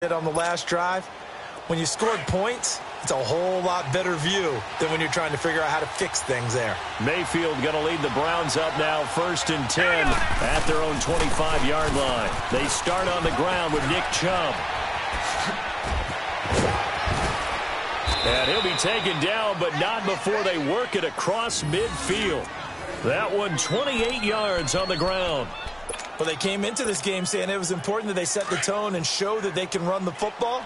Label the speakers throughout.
Speaker 1: On the last drive, when you scored points, it's a whole lot better view than when you're trying to figure out how to fix things there.
Speaker 2: Mayfield going to lead the Browns up now, 1st and 10 at their own 25-yard line. They start on the ground with Nick Chubb. And he'll be taken down, but not before they work it across midfield. That one 28 yards on the ground.
Speaker 1: Well, they came into this game saying it was important that they set the tone and show that they can run the football.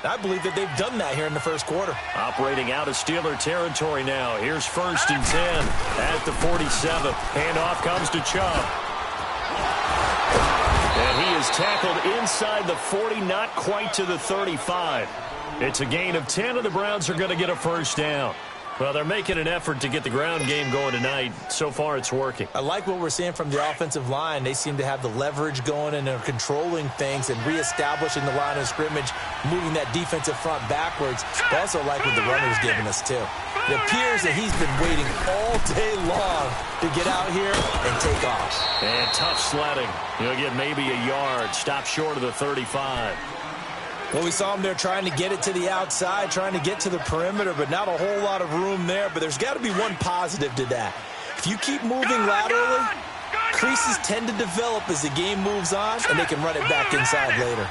Speaker 1: I believe that they've done that here in the first quarter.
Speaker 2: Operating out of Steeler territory now. Here's 1st and 10 at the 47. Handoff comes to Chubb. And he is tackled inside the 40, not quite to the 35. It's a gain of 10, and the Browns are going to get a first down. Well, they're making an effort to get the ground game going tonight. So far, it's working.
Speaker 1: I like what we're seeing from the offensive line. They seem to have the leverage going and they're controlling things and reestablishing the line of scrimmage, moving that defensive front backwards. I also like what the runner's giving us, too. It appears that he's been waiting all day long to get out here and take off.
Speaker 2: And tough sledding. He'll get maybe a yard. Stop short of the 35.
Speaker 1: Well, we saw him there trying to get it to the outside, trying to get to the perimeter, but not a whole lot of room there. But there's got to be one positive to that. If you keep moving laterally, creases tend to develop as the game moves on, and they can run it back inside later.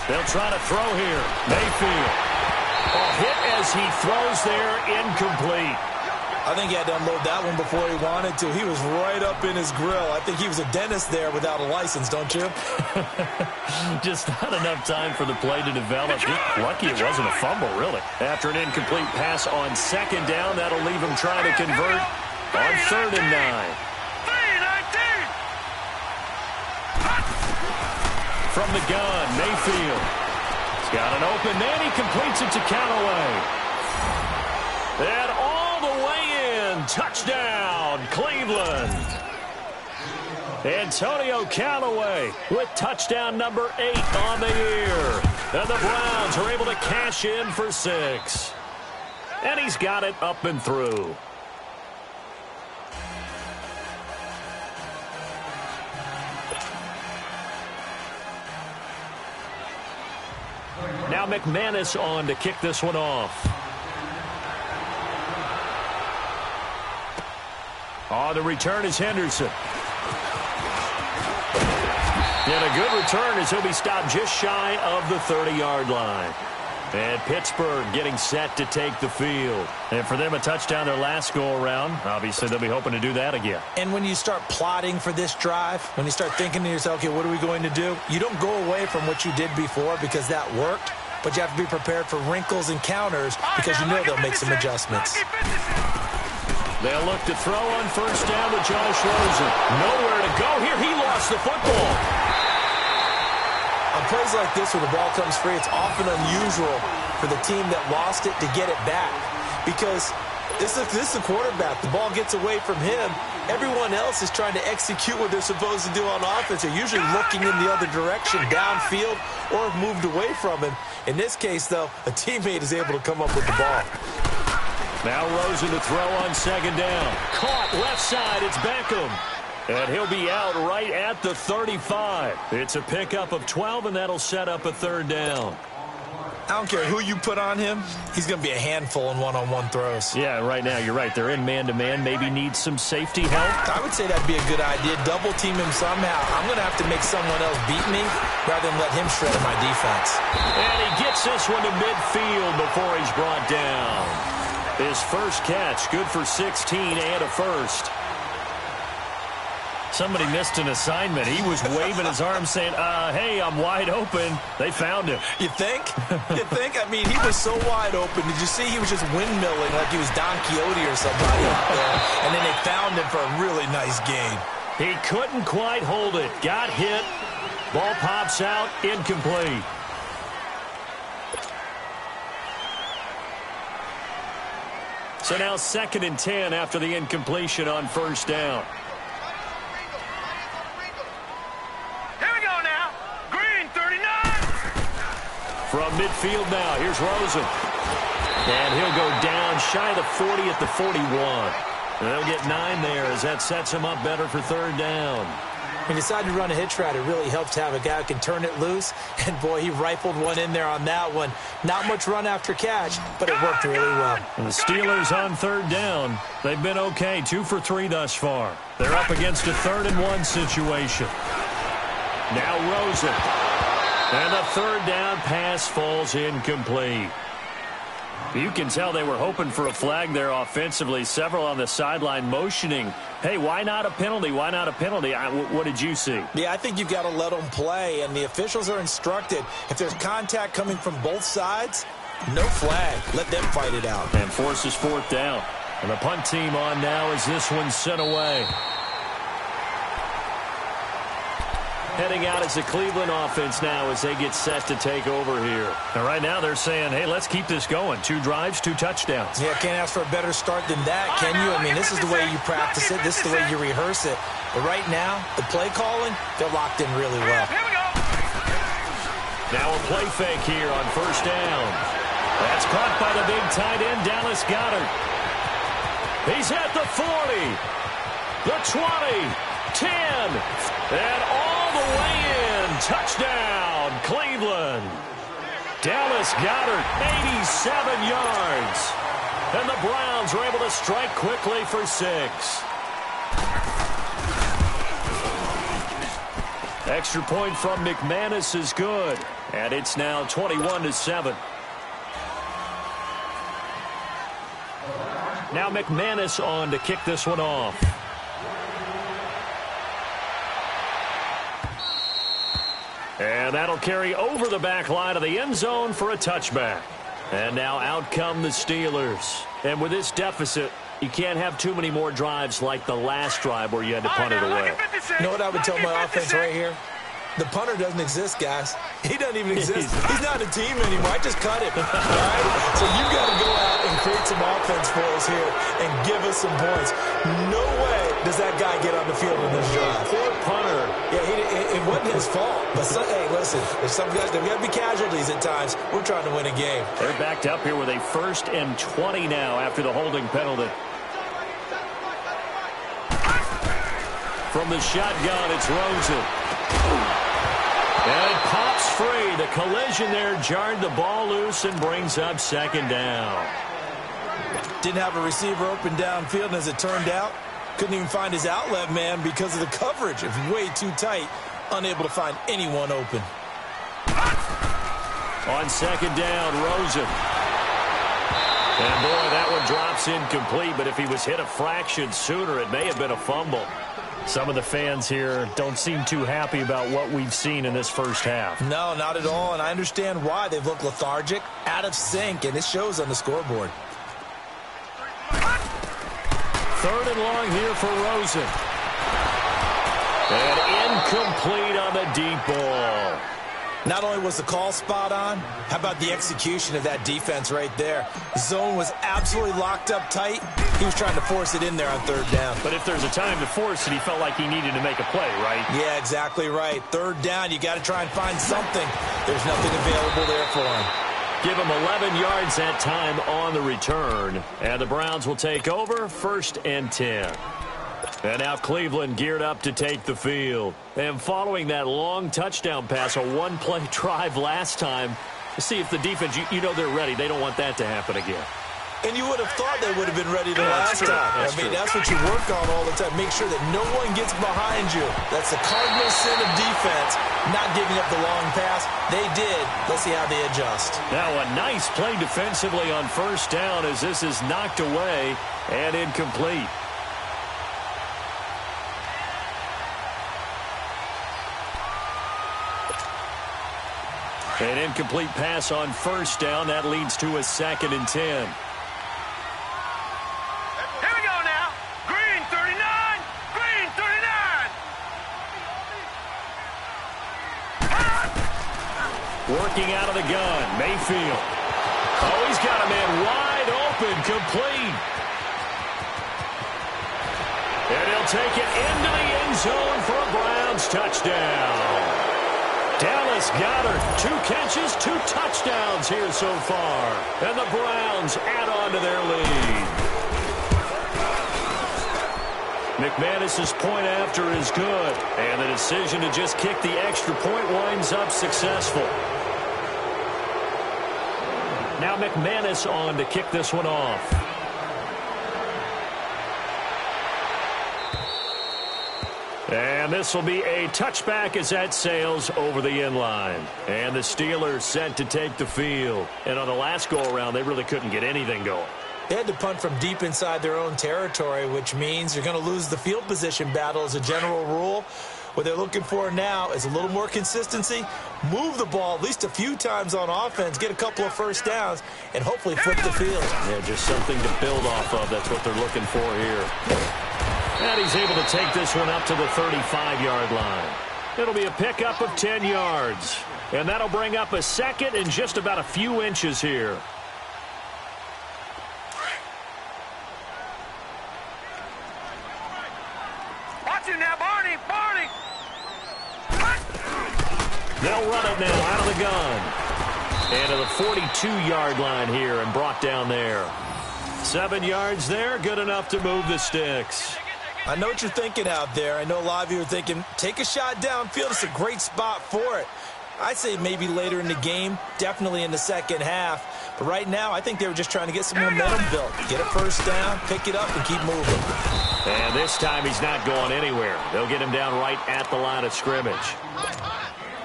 Speaker 2: They'll try to throw here. Mayfield. A hit as he throws there, incomplete.
Speaker 1: I think he had to unload that one before he wanted to. He was right up in his grill. I think he was a dentist there without a license, don't you?
Speaker 2: Just not enough time for the play to develop. Lucky it wasn't a fumble, really. After an incomplete pass on 2nd down, that'll leave him trying to convert on 3rd and 9. From the gun, Mayfield. He's got an open man. He completes it to Callaway. And all the way in. Touchdown, Cleveland. Antonio Callaway with touchdown number 8 on the year. And the Browns are able to cash in for 6. And he's got it up and through. Now McManus on to kick this one off. On the return is Henderson. And a good return as he'll be stopped just shy of the 30-yard line. And Pittsburgh getting set to take the field. And for them, a touchdown their last go-around. Obviously, they'll be hoping to do that again.
Speaker 1: And when you start plotting for this drive, when you start thinking to yourself, okay, what are we going to do? You don't go away from what you did before because that worked, but you have to be prepared for wrinkles and counters because you know they'll make some adjustments.
Speaker 2: They'll look to throw on 1st down with Josh Rosen. Nowhere to go here. He lost the football.
Speaker 1: On plays like this where the ball comes free, it's often unusual for the team that lost it to get it back because this is a quarterback. The ball gets away from him. Everyone else is trying to execute what they're supposed to do on offense. They're usually looking in the other direction, downfield, or have moved away from him. In this case, though, a teammate is able to come up with the ball.
Speaker 2: Now Rosen to throw on 2nd down. Caught left side. It's Beckham. And he'll be out right at the 35. It's a pickup of 12, and that'll set up a 3rd down.
Speaker 1: I don't care who you put on him. He's going to be a handful in one-on-one throws.
Speaker 2: Yeah, right now, you're right. They're in man-to-man. Maybe need some safety help.
Speaker 1: I would say that'd be a good idea. Double team him somehow. I'm going to have to make someone else beat me rather than let him shred my defense.
Speaker 2: And he gets this one to midfield before he's brought down. His first catch, good for 16 and a first. Somebody missed an assignment. He was waving his arms saying, hey, I'm wide open. They found him.
Speaker 1: You think? You think? I mean, he was so wide open. Did you see he was just windmilling like he was Don Quixote or somebody out there? And then they found him for a really nice gain.
Speaker 2: He couldn't quite hold it. Got hit. Ball pops out. Incomplete. So now 2nd and 10 after the incompletion on 1st down. From midfield now, here's Rosen. And he'll go down shy of the 40 at the 41. They'll get 9 there as that sets them up better for third down.
Speaker 1: When you decide to run a hitch route, it really helps to have a guy who can turn it loose. And, boy, he rifled one in there on that one. Not much run after catch, but it worked really well.
Speaker 2: And the Steelers on third down. They've been okay, 2 for 3 thus far. They're up against a 3rd-and-1 situation. Now Rosen. And the third down pass falls incomplete. You can tell they were hoping for a flag there offensively. Several on the sideline motioning, hey, why not a penalty? Why not a penalty? What did you see?
Speaker 1: Yeah, I think you've got to let them play, and the officials are instructed. If there's contact coming from both sides, no flag. Let them fight it out.
Speaker 2: And forces 4th down. And the punt team on now as this one's sent away. Heading out as the Cleveland offense now as they get set to take over here. And right now they're saying, hey, let's keep this going. 2 drives, 2 touchdowns.
Speaker 1: Yeah, can't ask for a better start than that, can you? I mean, this is the way you practice it. This is the way you rehearse it. But right now, the play calling, they're locked in really well.
Speaker 3: Here we go.
Speaker 2: Now a play fake here on 1st down. That's caught by the big tight end, Dallas Goedert. He's at the 40, the 20, 10, and all the way in. Touchdown, Cleveland. Dallas Goedert, 87 yards. And the Browns are able to strike quickly for 6. Extra point from McManus is good. And it's now 21-7. Now McManus on to kick this one off. And that'll carry over the back line of the end zone for a touchback. And now out come the Steelers. And with this deficit, you can't have too many more drives like the last drive where you had to punt it away.
Speaker 1: You know what I would tell my offense right here? The punter doesn't exist, guys. He doesn't even exist. He's not a team anymore. I just cut him. All right? So you've got to go out and create some offense for us here and give us some points. No way does that guy get on the field in this drive.
Speaker 2: Poor punter.
Speaker 1: Yeah, it wasn't his fault. But, hey, listen, there's some guys, there's got to be casualties at times. We're trying to win a game.
Speaker 2: They're backed up here with a 1st and 20 now after the holding penalty. From the shotgun, it's Rosen. And it pops free. The collision there jarred the ball loose and brings up 2nd down.
Speaker 1: Didn't have a receiver open downfield, and as it turned out, couldn't even find his outlet man because of the coverage. It was way too tight, unable to find anyone open.
Speaker 2: On 2nd down, Rosen. And boy, that one drops incomplete, but if he was hit a fraction sooner, it may have been a fumble. Some of the fans here don't seem too happy about what we've seen in this first half.
Speaker 1: No, not at all, and I understand why. They've looked lethargic, out of sync, and it shows on the scoreboard.
Speaker 2: 3rd and long here for Rosen. And incomplete on the deep ball.
Speaker 1: Not only was the call spot on, how about the execution of that defense right there? The zone was absolutely locked up tight. He was trying to force it in there on 3rd down.
Speaker 2: But if there's a time to force it, he felt like he needed to make a play, right?
Speaker 1: Yeah, exactly right. 3rd down, you got to try and find something. There's nothing available there for him.
Speaker 2: Give him 11 yards that time on the return. And the Browns will take over 1st and 10. And now Cleveland geared up to take the field. And following that long touchdown pass, a one-play drive last time, to see if the defense, you know they're ready. They don't want that to happen again.
Speaker 1: And you would have thought they would have been ready the last time. That's what you work on all the time. Make sure that no one gets behind you. That's the cardinal sin of defense, not giving up the long pass. They did. Let's see how they adjust.
Speaker 2: Now a nice play defensively on 1st down as this is knocked away and incomplete. An incomplete pass on 1st down. That leads to a 2nd and 10.
Speaker 3: Here we go now. Green 39. Green 39.
Speaker 2: Working out of the gun. Mayfield. Oh, he's got a man wide open. Complete. And he'll take it into the end zone for a Browns touchdown. Dallas Goedert, 2 catches, 2 touchdowns here so far. And the Browns add on to their lead. McManus's point after is good. And the decision to just kick the extra point winds up successful. Now McManus on to kick this one off. And this will be a touchback as that sails over the end line. And the Steelers set to take the field. And on the last go-around, they really couldn't get anything going.
Speaker 1: They had to punt from deep inside their own territory, which means you're going to lose the field position battle as a general rule. What they're looking for now is a little more consistency, move the ball at least a few times on offense, get a couple of first downs, and hopefully flip the field.
Speaker 2: Yeah, just something to build off of. That's what they're looking for here. And he's able to take this one up to the 35-yard line. It'll be a pickup of 10 yards. And that'll bring up a second and just about a few inches here.
Speaker 3: Watch it now, Barney! Barney!
Speaker 2: They'll run it now out of the gun. And to the 42-yard line here and brought down there. 7 yards there, good enough to move the sticks.
Speaker 1: I know what you're thinking out there. I know a lot of you are thinking, take a shot downfield. It's a great spot for it. I'd say maybe later in the game, definitely in the second half. But right now, I think they were just trying to get some momentum built. Get a first down, pick it up, and keep moving.
Speaker 2: And this time he's not going anywhere. They'll get him down right at the line of scrimmage.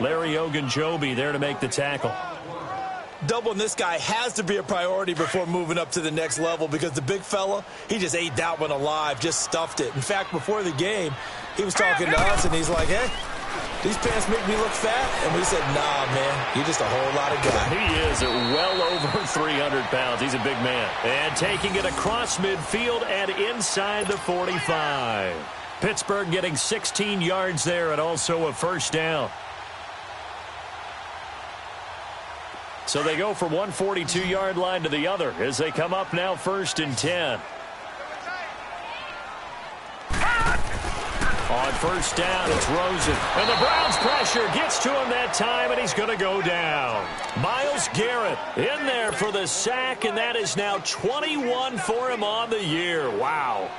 Speaker 2: Larry Ogunjobi there to make the tackle.
Speaker 1: Doubling this guy has to be a priority before moving up to the next level because the big fella, he just ate that one alive, just stuffed it. In fact, before the game, he was talking to us, and he's like, hey, these pants make me look fat? And we said, nah, man, you're just a whole lot of guy.
Speaker 2: He is at well over 300 pounds. He's a big man. And taking it across midfield and inside the 45. Pittsburgh getting 16 yards there and also a first down. So they go from one 42-yard line to the other as they come up now 1st and 10. On first down, it's Rosen. And the Browns pressure gets to him that time, and he's going to go down. Myles Garrett in there for the sack, and that is now 21 for him on the year. Wow.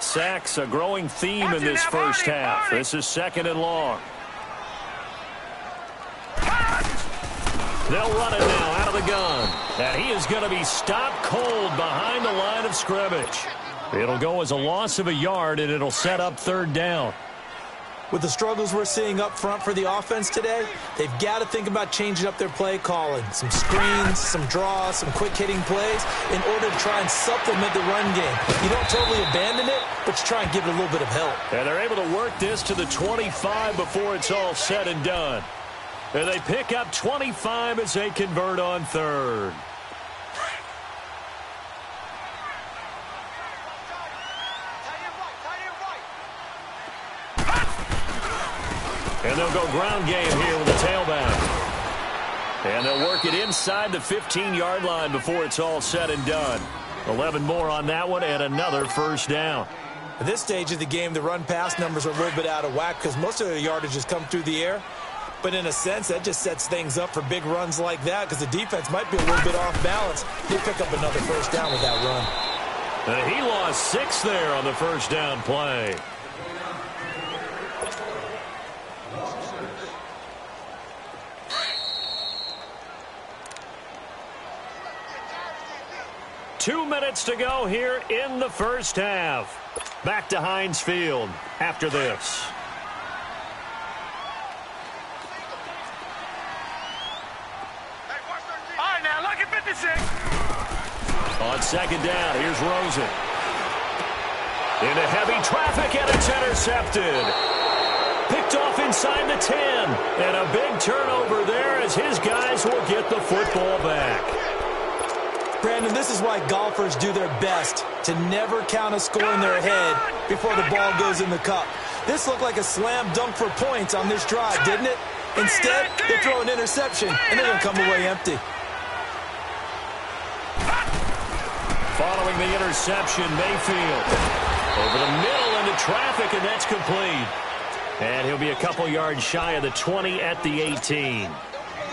Speaker 2: Sacks a growing theme in this first half. This is 2nd and long. They'll run it now out of the gun. And he is going to be stopped cold behind the line of scrimmage. It'll go as a loss of a yard, and it'll set up 3rd down.
Speaker 1: With the struggles we're seeing up front for the offense today, they've got to think about changing up their play calling. Some screens, some draws, some quick-hitting plays in order to try and supplement the run game. You don't totally abandon it, but you try and give it a little bit of help.
Speaker 2: And they're able to work this to the 25 before it's all said and done. And they pick up 25 as they convert on 3rd. And they'll go ground game here with the tailback. And they'll work it inside the 15-yard line before it's all said and done. 11 more on that one and another first down.
Speaker 1: At this stage of the game, the run-pass numbers are a little bit out of whack because most of their yardage has come through the air. But in a sense, that just sets things up for big runs like that because the defense might be a little bit off balance. They pick up another first down with that run.
Speaker 2: And he lost 6 there on the first down play. Two minutes to go here in the first half. Back to Heinz Field after this.
Speaker 3: All right, now, look at 56.
Speaker 2: On 2nd down, here's Rosen. Into heavy traffic, and it's intercepted. Picked off inside the 10. And a big turnover there as his guys will get the football back.
Speaker 1: Brandon, this is why golfers do their best to never count a score in their head before the ball goes in the cup. This looked like a slam dunk for points on this drive, didn't it? Instead, they throw an interception, and they're going to come away empty.
Speaker 2: Following the interception, Mayfield over the middle into traffic, and that's complete. And he'll be a couple yards shy of the 20 at the 18.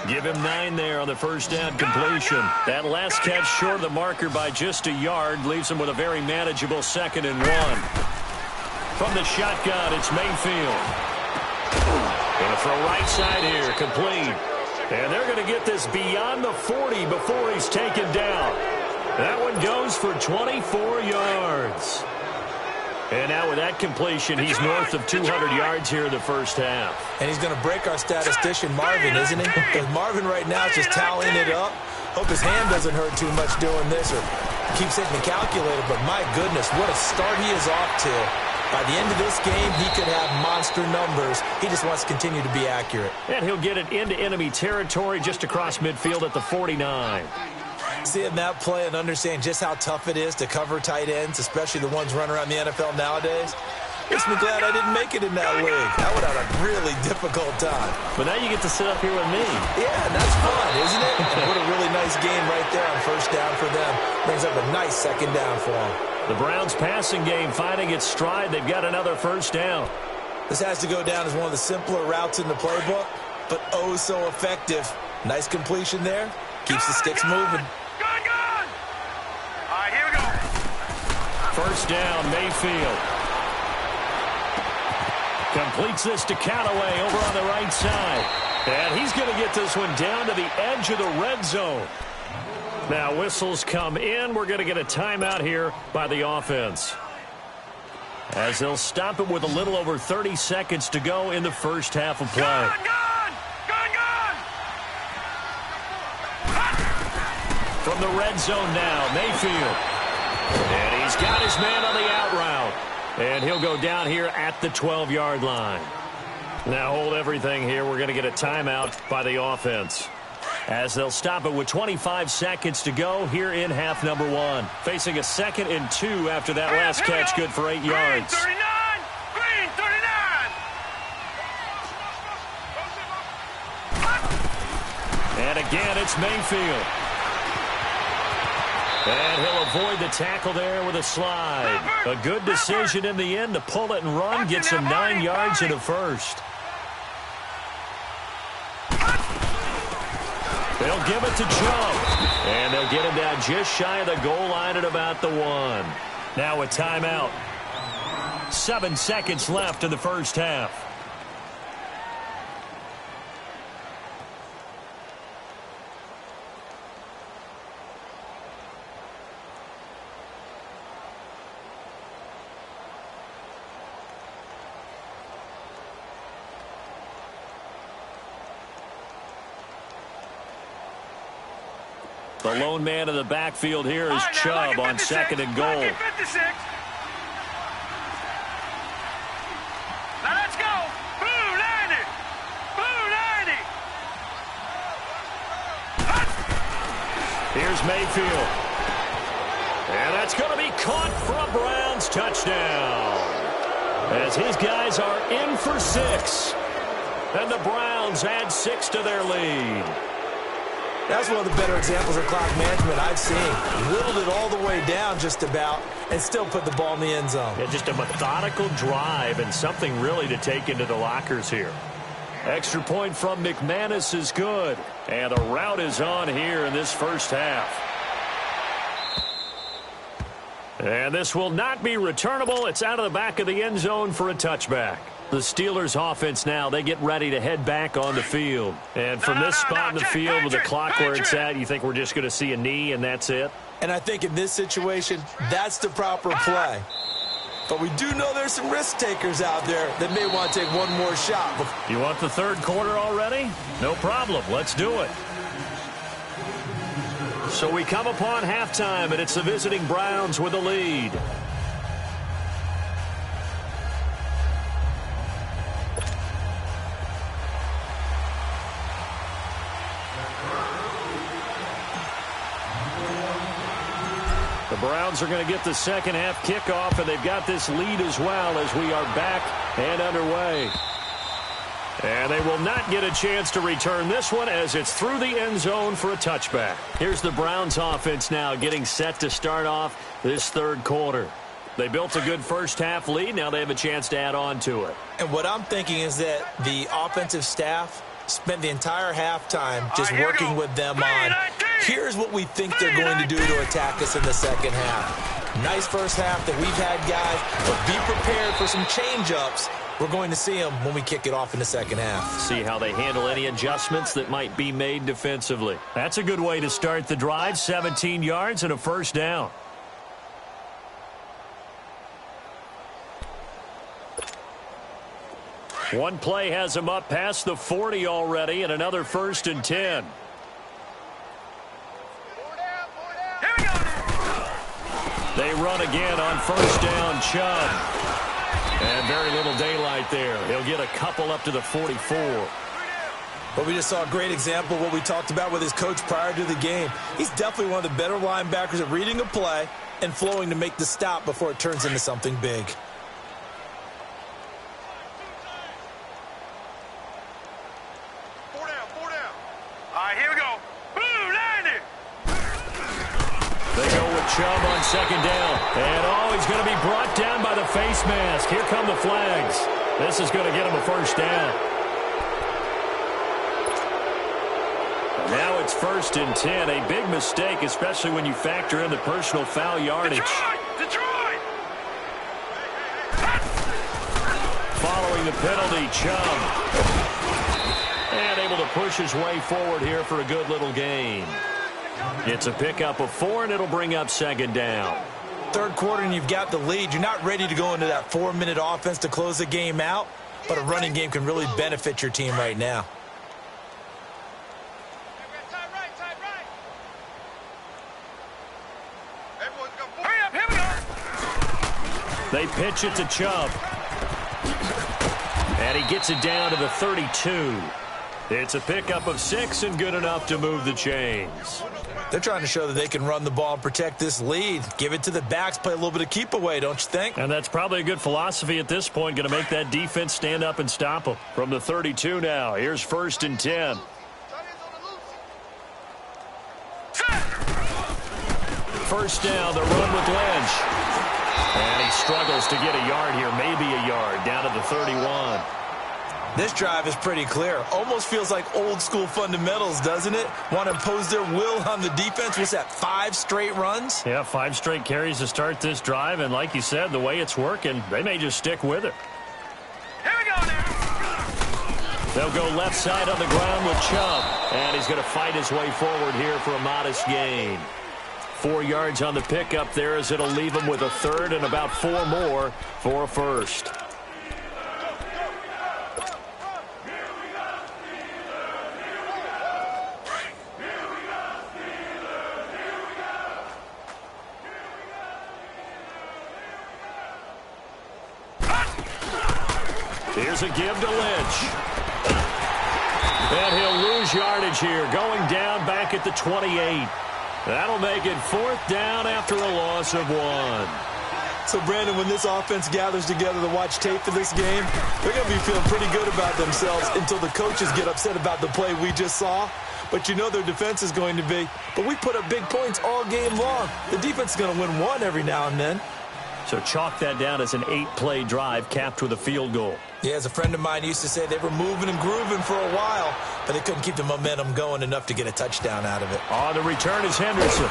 Speaker 2: Give him 9 there on the first down completion. That last catch short of the marker by just a yard leaves him with a very manageable 2nd and 1. From the shotgun, it's Mayfield. Going to throw right side here, complete. And they're going to get this beyond the 40 before he's taken down. That one goes for 24 yards. And now with that completion, he's north of 200 yards here in the first half.
Speaker 1: And he's going to break our statistician, Marvin, isn't he? Because Marvin right now is just tallying it up. Hope his hand doesn't hurt too much doing this or keeps hitting the calculator. But my goodness, what a start he is off to. By the end of this game, he could have monster numbers. He just wants to continue to be accurate.
Speaker 2: And he'll get it into enemy territory just across midfield at the 49.
Speaker 1: Seeing that play and understand just how tough it is to cover tight ends, especially the ones running around the NFL nowadays, makes me glad I didn't make it in that league. I would have a really difficult time.
Speaker 2: But now you get to sit up here with me.
Speaker 1: Yeah, and that's fun, isn't it? And what a really nice game right there on first down for them. Brings up a nice 2nd down for them.
Speaker 2: The Browns' passing game finding its stride. They've got another first down.
Speaker 1: This has to go down as one of the simpler routes in the playbook, but oh so effective. Nice completion there. Keeps the sticks moving.
Speaker 3: All right, here we go.
Speaker 2: First down, Mayfield. Completes this to Callaway over on the right side. And he's going to get this one down to the edge of the red zone. Now whistles come in. We're going to get a timeout here by the offense, as they'll stop it with a little over 30 seconds to go in the first half of play. From the red zone now, Mayfield. And he's got his man on the out route. And he'll go down here at the 12-yard line. Now hold everything here. We're going to get a timeout by the offense, as they'll stop it with 25 seconds to go here in half number 1. Facing a 2nd and 2 after that last catch, good for 8 yards.
Speaker 3: Green 39.
Speaker 2: And again, it's Mayfield. And he'll avoid the tackle there with a slide. A good decision in the end to pull it and run. Gets him 9 yards and a first. They'll give it to Chubb. And they'll get him down just shy of the goal line at about the 1. Now a timeout. 7 seconds left in the first half. The lone man in the backfield here is Chubb on 2nd and goal.
Speaker 3: Now let's go. Blue 90. Blue 90.
Speaker 2: Here's Mayfield. And that's going to be caught for a Browns touchdown, as his guys are in for 6. And the Browns add 6 to their lead.
Speaker 1: That's one of the better examples of clock management I've seen. Whittled it all the way down just about and still put the ball in the end zone.
Speaker 2: Yeah, just a methodical drive and something really to take into the lockers here. Extra point from McManus is good. And the route is on here in this first half. And this will not be returnable. It's out of the back of the end zone for a touchback. The Steelers offense now, they get ready to head back on the field. And from this spot in the field with the clock where it's at, you think we're just going to see a knee and that's it?
Speaker 1: And I think in this situation, that's the proper play. But we do know there's some risk takers out there that may want to take one more shot.
Speaker 2: You want the third quarter already? No problem. Let's do it. So we come upon halftime, and it's the visiting Browns with the lead. The Browns are going to get the second half kickoff, and they've got this lead as well as we are back and underway. And they will not get a chance to return this one as it's through the end zone for a touchback. Here's the Browns offense now getting set to start off this third quarter. They built a good first half lead. Now they have a chance to add on to it.
Speaker 1: And what I'm thinking is that the offensive staff spent the entire halftime just working with them on, here's what we think they're going to do to attack us in the second half. Nice first half that we've had, guys, but be prepared for some change-ups. We're going to see them when we kick it off in the second half.
Speaker 2: See how they handle any adjustments that might be made defensively. That's a good way to start the drive. 17 yards and a first down. One play has him up past the 40 already, and another 1st and 10. They run again on 1st down, Chubb. And very little daylight there. He'll get a couple up to the 44.
Speaker 1: But we just saw a great example of what we talked about with his coach prior to the game. He's definitely one of the better linebackers at reading a play and flowing to make the stop before it turns into something big.
Speaker 2: Chubb on 2nd down. And, he's going to be brought down by the face mask. Here come the flags. This is going to get him a 1st down. And now it's 1st and 10. A big mistake, especially when you factor in the personal foul yardage.
Speaker 3: Detroit!
Speaker 2: Following the penalty, Chubb. And able to push his way forward here for a good little gain. It's a pickup of 4, and it'll bring up 2nd down.
Speaker 1: Third quarter, and you've got the lead. You're not ready to go into that 4-minute offense to close the game out, but a running game can really benefit your team right now.
Speaker 2: They pitch it to Chubb. And he gets it down to the 32. It's a pickup of 6 and good enough to move the chains.
Speaker 1: They're trying to show that they can run the ball and protect this lead. Give it to the backs, play a little bit of keep away, don't you think?
Speaker 2: And that's probably a good philosophy at this point. Going to make that defense stand up and stop them. From the 32 now, here's 1st and 10. First down, the run with Lynch. And he struggles to get a yard here, maybe a yard, down to the 31.
Speaker 1: This drive is pretty clear. Almost feels like old school fundamentals, doesn't it? Want to impose their will on the defense. What's that, 5 straight runs?
Speaker 2: Yeah, 5 straight carries to start this drive. And like you said, the way it's working, they may just stick with it.
Speaker 3: Here we go now.
Speaker 2: They'll go left side on the ground with Chubb. And he's going to fight his way forward here for a modest gain. 4 yards on the pickup there as it'll leave him with a 3rd and about 4 more for a 1st. Here's a give to Lynch. And he'll lose yardage here, going down back at the 28. That'll make it 4th down after a loss of 1.
Speaker 1: So, Brandon, when this offense gathers together to watch tape for this game, they're going to be feeling pretty good about themselves until the coaches get upset about the play we just saw. But you know their defense is going to be. But we put up big points all game long. The defense is going to win one every now and then.
Speaker 2: So chalk that down as an 8-play drive capped with a field goal.
Speaker 1: Yeah, as a friend of mine used to say, they were moving and grooving for a while, but they couldn't keep the momentum going enough to get a touchdown out of it.
Speaker 2: On the return is Henderson.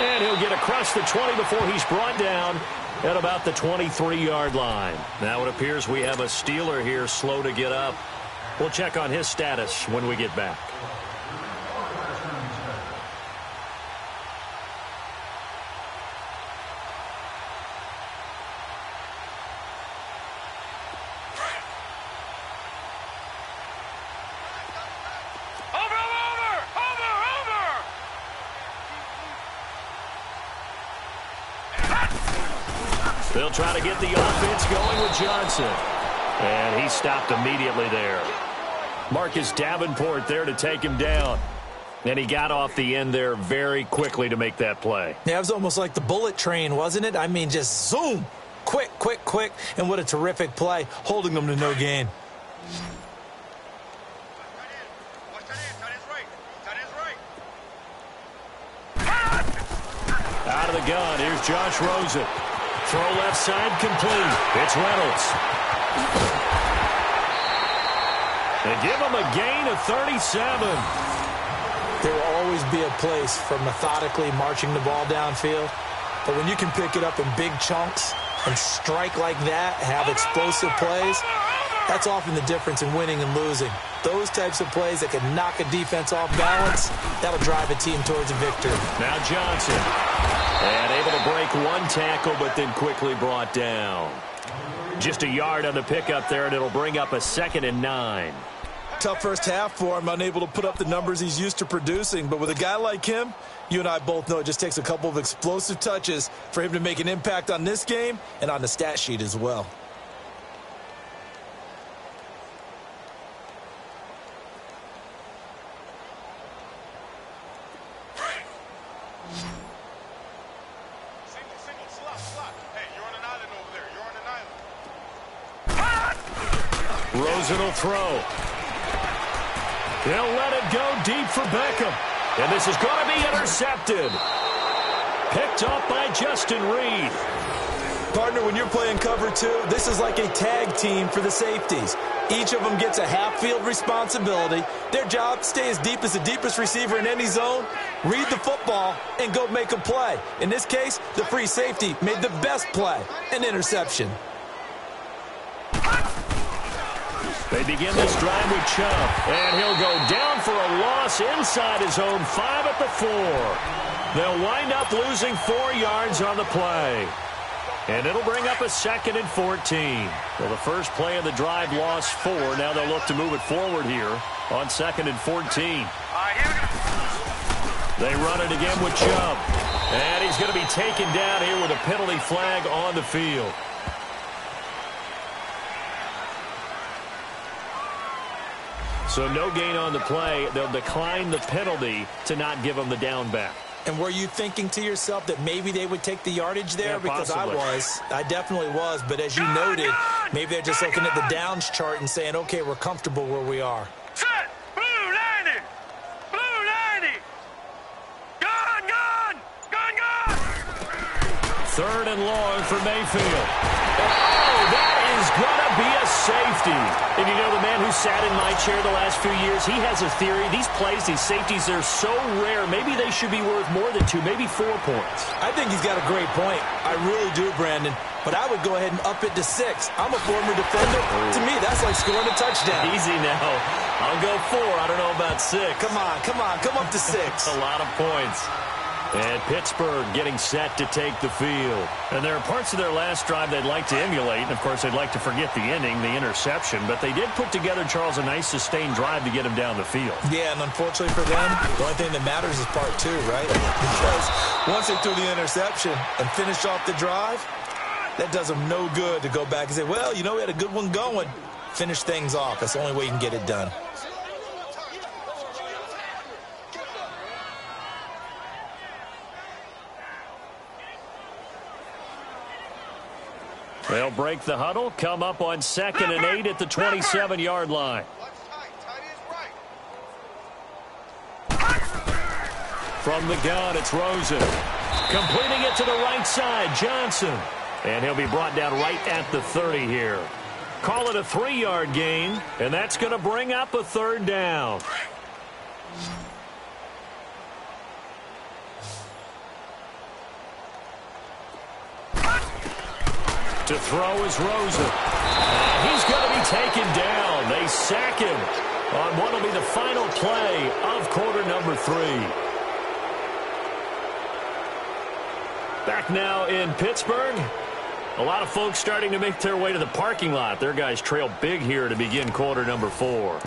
Speaker 2: And he'll get across the 20 before he's brought down at about the 23-yard line. Now it appears we have a Steeler here slow to get up. We'll check on his status when we get back. They'll try to get the offense going with Johnson. And he stopped immediately there. Marcus Davenport there to take him down. And he got off the end there very quickly to make that play.
Speaker 1: Yeah, it was almost like the bullet train, wasn't it? I mean, just zoom. Quick, quick, quick. And what a terrific play, holding them to no gain.
Speaker 2: Out of the gun, here's Josh Rosen. Throw left side complete. It's Reynolds. They give him a gain of 37.
Speaker 1: There will always be a place for methodically marching the ball downfield. But when you can pick it up in big chunks and strike like that, have explosive plays, that's often the difference in winning and losing. Those types of plays that can knock a defense off balance, that'll drive a team towards a victory.
Speaker 2: Now Johnson. And able to break one tackle, but then quickly brought down. Just a yard on the pickup there, and it'll bring up a 2nd and 9.
Speaker 1: Tough first half for him, unable to put up the numbers he's used to producing. But with a guy like him, you and I both know it just takes a couple of explosive touches for him to make an impact on this game and on the stat sheet as well.
Speaker 2: Rosen will throw. He'll let it go deep for Beckham. And this is going to be intercepted. Picked off by Justin Reed.
Speaker 1: Partner, when you're playing cover 2, this is like a tag team for the safeties. Each of them gets a half-field responsibility. Their job, stay as deep as the deepest receiver in any zone, read the football, and go make a play. In this case, the free safety made the best play, an interception.
Speaker 2: They begin this drive with Chubb, and he'll go down for a loss inside his own 5 at the 4. They'll wind up losing 4 yards on the play. And it'll bring up a 2nd and 14. Well, the first play of the drive lost 4. Now they'll look to move it forward here on 2nd and 14. They run it again with Chubb. And he's going to be taken down here with a penalty flag on the field. So no gain on the play. They'll decline the penalty to not give them the down back.
Speaker 1: And were you thinking to yourself that maybe they would take the yardage there?
Speaker 2: Yeah,
Speaker 1: because
Speaker 2: possibly.
Speaker 1: I definitely was. But as you noted, maybe they're just looking at the downs chart and saying, okay, we're comfortable where we are.
Speaker 3: Set! Blue 90! Blue 90! Gone, gone! Gone, gone!
Speaker 2: 3rd and long for Mayfield. Oh, that is going to be a safety. And you know, the man who sat in my chair the last few years, he has a theory. These plays, these safeties, they're so rare. Maybe they should be worth more than 2, maybe 4 points.
Speaker 1: I think he's got a great point. I really do, Brandon. But I would go ahead and up it to 6. I'm a former defender. To me, that's like scoring a touchdown.
Speaker 2: Easy now. I'll go 4. I don't know about 6.
Speaker 1: Come on. Come up to 6.
Speaker 2: A lot of points. And Pittsburgh getting set to take the field. And there are parts of their last drive they'd like to emulate. And, of course, they'd like to forget the ending, the interception. But they did put together, Charles, a nice sustained drive to get him down the field.
Speaker 1: Yeah, and unfortunately for them, the only thing that matters is part 2, right? Because once they threw the interception and finished off the drive, that does them no good to go back and say, well, you know, we had a good one going. Finish things off. That's the only way you can get it done.
Speaker 2: They'll break the huddle, come up on 2nd and 8 at the 27-yard line. From the gun, it's Rosen. Completing it to the right side, Johnson. And he'll be brought down right at the 30 here. Call it a 3-yard gain, and that's going to bring up a 3rd down. To throw is Rosen. And he's going to be taken down. They sack him on what will be the final play of quarter number 3. Back now in Pittsburgh. A lot of folks starting to make their way to the parking lot. Their guys trail big here to begin quarter number 4.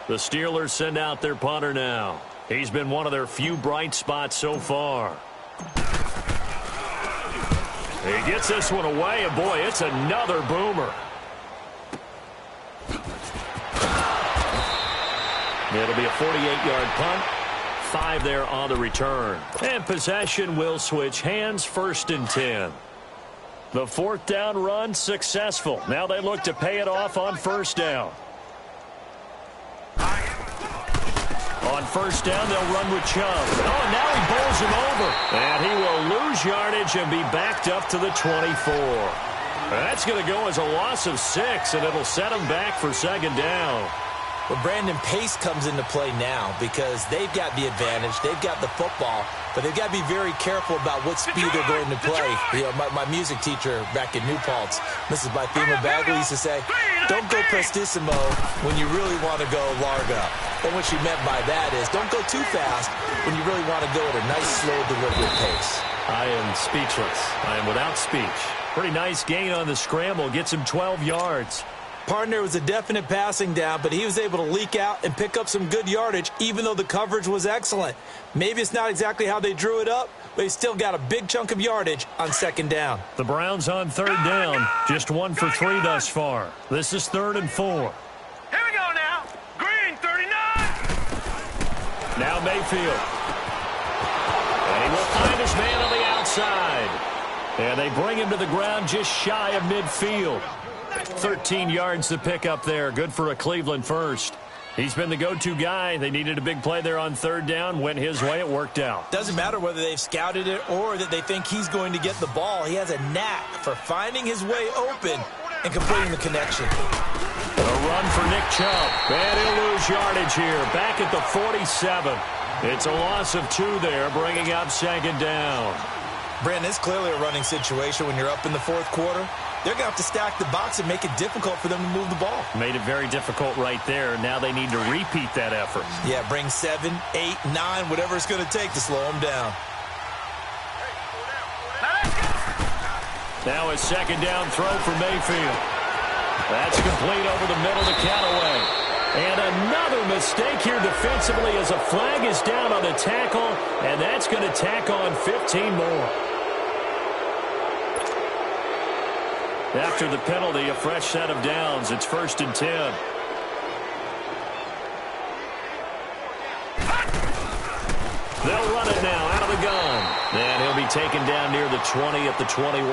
Speaker 2: The Steelers send out their punter now. He's been one of their few bright spots so far. He gets this one away, and boy, it's another boomer. It'll be a 48-yard punt. 5 there on the return. And possession will switch hands, 1st and 10. The 4th down run successful. Now they look to pay it off on 1st down. On first down, they'll run with Chubb. Oh, and now he bowls him over. And he will lose yardage and be backed up to the 24. That's going to go as a loss of 6, and it'll set him back for second down.
Speaker 1: Well, Brandon, pace comes into play now because they've got the advantage. They've got the football, but they've got to be very careful about what speed they're going to play. You know, my music teacher back in New Paltz, Mrs. Bythema Bagley, used to say, don't go prestissimo when you really want to go larga. And what she meant by that is don't go too fast when you really want to go at a nice, slow, deliberate pace.
Speaker 2: I am speechless. I am without speech. Pretty nice gain on the scramble. Gets him 12 yards.
Speaker 1: Partner was a definite passing down, but he was able to leak out and pick up some good yardage, even though the coverage was excellent. Maybe it's not exactly how they drew it up, but he still got a big chunk of yardage on second down.
Speaker 2: The Browns on third down, just 1 for 3 thus far. This is 3rd and 4.
Speaker 3: Here we go now. Green, 39.
Speaker 2: Now Mayfield. And he will find his man on the outside. And they bring him to the ground just shy of midfield. 13 yards to pick up there. Good for a Cleveland first. He's been the go-to guy. They needed a big play there on third down. Went his way. It worked out.
Speaker 1: Doesn't matter whether they've scouted it or that they think he's going to get the ball. He has a knack for finding his way open and completing the connection.
Speaker 2: A run for Nick Chubb. And he'll lose yardage here. Back at the 47. It's a loss of 2 there, bringing up second down.
Speaker 1: Brandon, it's clearly a running situation when you're up in the fourth quarter. They're going to have to stack the box and make it difficult for them to move the ball.
Speaker 2: Made it very difficult right there. Now they need to repeat that effort.
Speaker 1: Yeah, bring 7, 8, 9, whatever it's going to take to slow them down.
Speaker 2: Now a second down throw for Mayfield. That's complete over the middle to Callaway. And another mistake here defensively as a flag is down on the tackle, and that's going to tack on 15 more. After the penalty, a fresh set of downs. It's 1st and 10. They'll run it now out of the gun. And he'll be taken down near the 20 at the 21.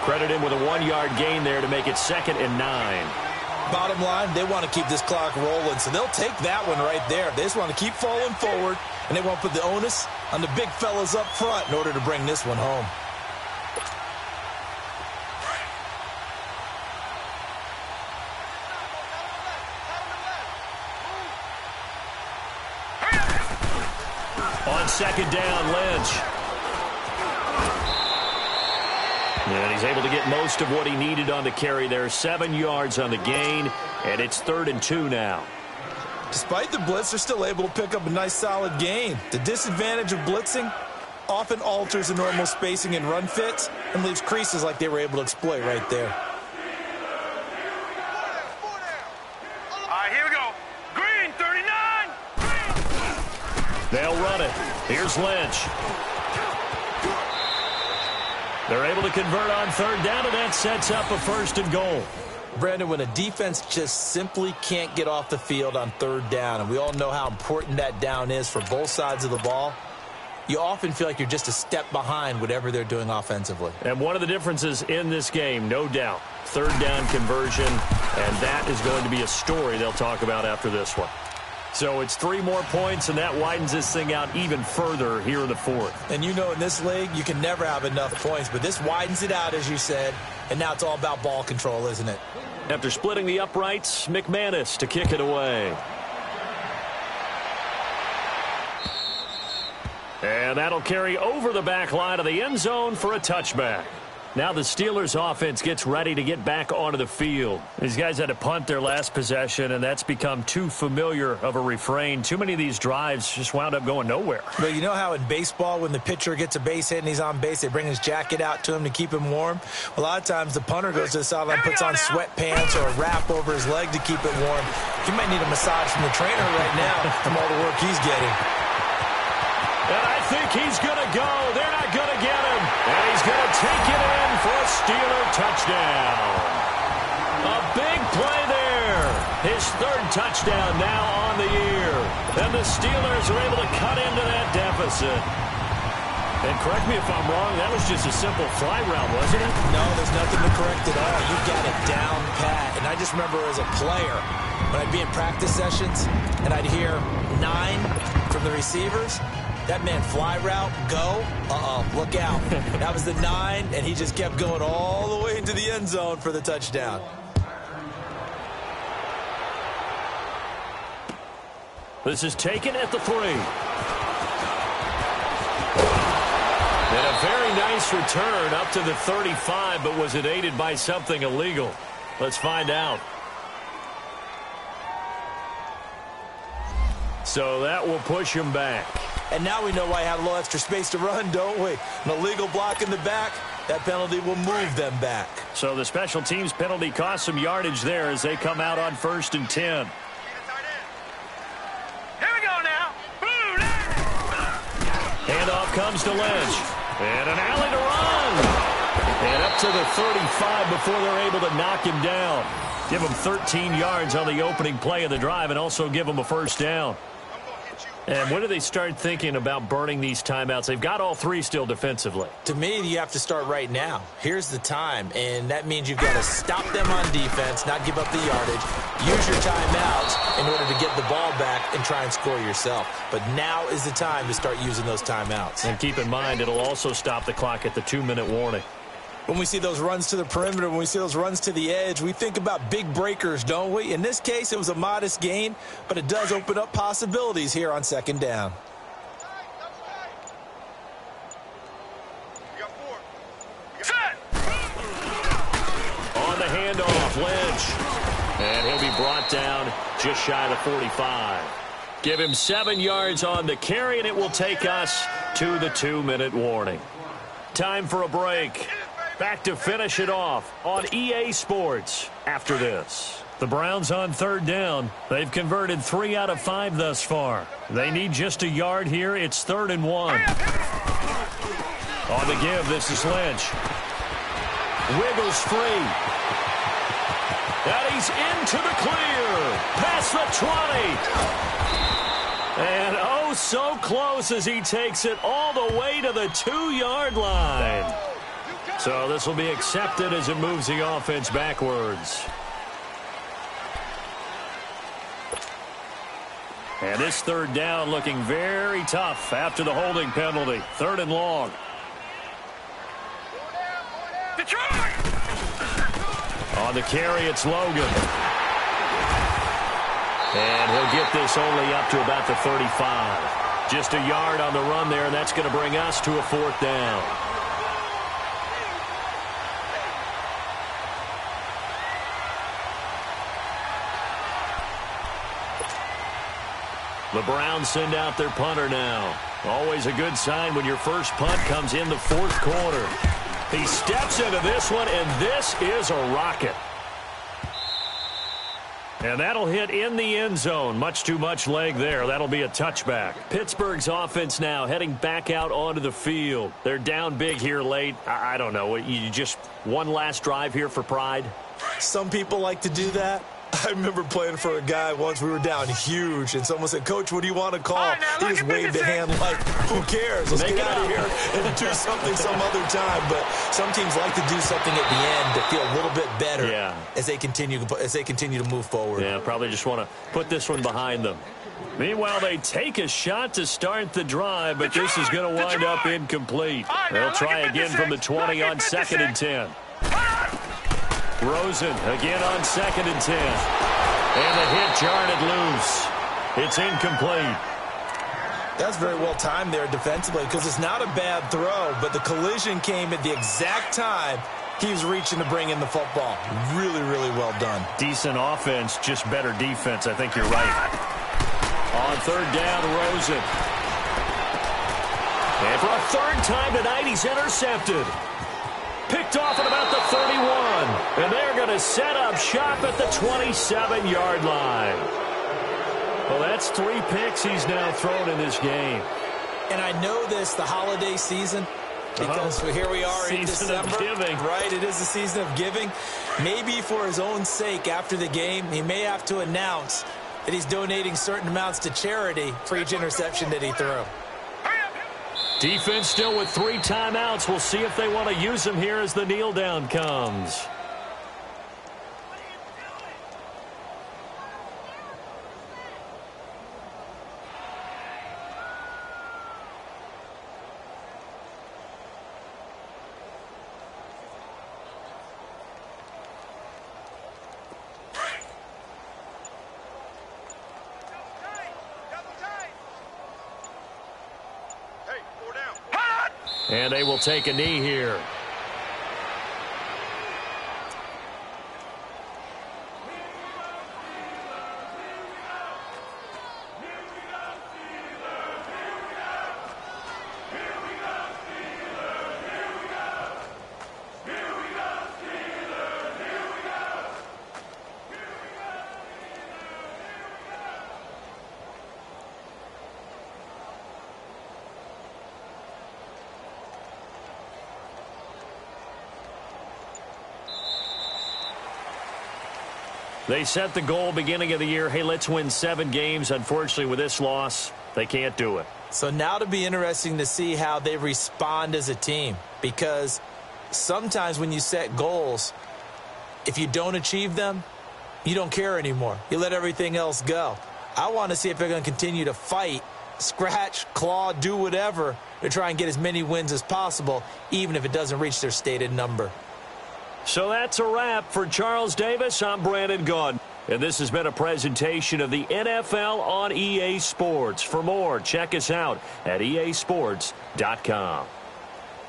Speaker 2: Credit him with a 1-yard gain there to make it 2nd and 9.
Speaker 1: Bottom line, they want to keep this clock rolling, so they'll take that one right there. They just want to keep falling forward, and they want to put the onus on the big fellas up front in order to bring this one home.
Speaker 2: On second down, Lynch. And he's able to get most of what he needed on the carry there. 7 yards on the gain, and it's 3rd and 2 now.
Speaker 1: Despite the blitz, they're still able to pick up a nice solid gain. The disadvantage of blitzing often alters the normal spacing and run fits and leaves creases like they were able to exploit right there.
Speaker 3: All right, here we go. Green, 39.
Speaker 2: They'll run it. Here's Lynch. They're able to convert on third down, and that sets up a 1st and goal.
Speaker 1: Brandon, when a defense just simply can't get off the field on third down, and we all know how important that down is for both sides of the ball, you often feel like you're just a step behind whatever they're doing offensively.
Speaker 2: And one of the differences in this game, no doubt, third down conversion, and that is going to be a story they'll talk about after this one. So it's 3 more points, and that widens this thing out even further here in the 4th.
Speaker 1: And you know in this league, you can never have enough points, but this widens it out, as you said, and now it's all about ball control, isn't it?
Speaker 2: After splitting the uprights, McManus to kick it away. And that'll carry over the back line of the end zone for a touchback. Now the Steelers offense gets ready to get back onto the field. These guys had to punt their last possession, and that's become too familiar of a refrain. Too many of these drives just wound up going nowhere.
Speaker 1: But you know how in baseball, when the pitcher gets a base hit and he's on base, they bring his jacket out to him to keep him warm? A lot of times the punter goes to the sideline, puts on sweatpants or a wrap over his leg to keep it warm. He might need a massage from the trainer right now from all the work he's getting.
Speaker 2: And I think he's going to go. They're not going to get him. And he's going to take it in for a Steeler touchdown. A big play there. His 3rd touchdown now on the year. And the Steelers are able to cut into that deficit. And correct me if I'm wrong, that was just a simple fly route, wasn't it?
Speaker 1: No, there's nothing to correct at all. You got it down pat. And I just remember as a player, when I'd be in practice sessions and I'd hear 9 from the receivers. That man fly route, go, look out. That was the 9, and he just kept going all the way into the end zone for the touchdown.
Speaker 2: This is taken at the 3. And a very nice return up to the 35, but was it aided by something illegal? Let's find out. So that will push him back.
Speaker 1: And now we know why I have a little extra space to run, don't we? An illegal block in the back, that penalty will move them back.
Speaker 2: So the special teams penalty cost some yardage there as they come out on 1st and 10.
Speaker 3: Here we go now.
Speaker 2: Handoff comes to Lynch. And an alley to run. And up to the 35 before they're able to knock him down. Give him 13 yards on the opening play of the drive and also give him a first down. And when do they start thinking about burning these timeouts? They've got all 3 still defensively.
Speaker 1: To me, you have to start right now. Here's the time, and that means you've got to stop them on defense, not give up the yardage, use your timeouts in order to get the ball back and try and score yourself. But now is the time to start using those timeouts.
Speaker 2: And keep in mind, it'll also stop the clock at the 2-minute warning.
Speaker 1: When we see those runs to the perimeter, when we see those runs to the edge, we think about big breakers, don't we? In this case, it was a modest gain, but it does open up possibilities here on 2nd down.
Speaker 2: On the handoff, Lynch. And he'll be brought down just shy of the 45. Give him 7 yards on the carry, and it will take us to the 2-minute warning. Time for a break. Back to finish it off on EA Sports after this. The Browns on 3rd down. They've converted 3 out of 5 thus far. They need just a yard here. It's 3rd and 1. On the give, this is Lynch. Wiggles free. And he's into the clear. Past the 20. And oh, so close as he takes it all the way to the 2-yard line. So this will be accepted as it moves the offense backwards. And this 3rd down looking very tough after the holding penalty. 3rd and long. On the carry, it's Logan. And he'll get this only up to about the 35. Just a yard on the run there, and that's going to bring us to a 4th down. The Browns send out their punter now. Always a good sign when your first punt comes in the 4th quarter. He steps into this one, and this is a rocket. And that'll hit in the end zone. Much too much leg there. That'll be a touchback. Pittsburgh's offense now heading back out onto the field. They're down big here late. I don't know. You just one last drive here for pride?
Speaker 1: Some people like to do that. I remember playing for a guy once. We were down huge, and someone said, "Coach, what do you want to call?" He just waved a hand like, "Who cares? Let's get out of here and do something some other time." But some teams like to do something at the end to feel a little bit better as they continue to move forward.
Speaker 2: Yeah, probably just want to put this one behind them. Meanwhile, they take a shot to start the drive, but this is going to wind up incomplete. They'll try again from the 20 on 2nd and 10. Rosen again on 2nd and 10. And the hit jarred it loose. It's incomplete.
Speaker 1: That's very well timed there defensively because it's not a bad throw, but the collision came at the exact time he was reaching to bring in the football. Really, really well done.
Speaker 2: Decent offense, just better defense. I think you're right. On 3rd down, Rosen. And for a 3rd time tonight, he's intercepted. Picked off at about the 31. And they're going to set up shop at the 27-yard line. Well, that's 3 picks he's now thrown in this game.
Speaker 1: And I know this, the holiday season, because here we are in December.
Speaker 2: Season of giving.
Speaker 1: Right, it is the season of giving. Maybe for his own sake after the game, he may have to announce that he's donating certain amounts to charity for each interception that he threw.
Speaker 2: Defense still with 3 timeouts. We'll see if they want to use them here as the kneel down comes. And they will take a knee here. They set the goal beginning of the year, hey, let's win 7 games. Unfortunately, with this loss, they can't do it.
Speaker 1: So now it'll be interesting to see how they respond as a team, because sometimes when you set goals, if you don't achieve them, you don't care anymore. You let everything else go. I want to see if they're going to continue to fight, scratch, claw, do whatever to try and get as many wins as possible, even if it doesn't reach their stated number.
Speaker 2: So that's a wrap for Charles Davis. I'm Brandon Gaudin. And this has been a presentation of the NFL on EA Sports. For more, check us out at easports.com.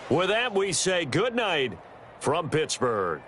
Speaker 2: With that, we say good night from Pittsburgh.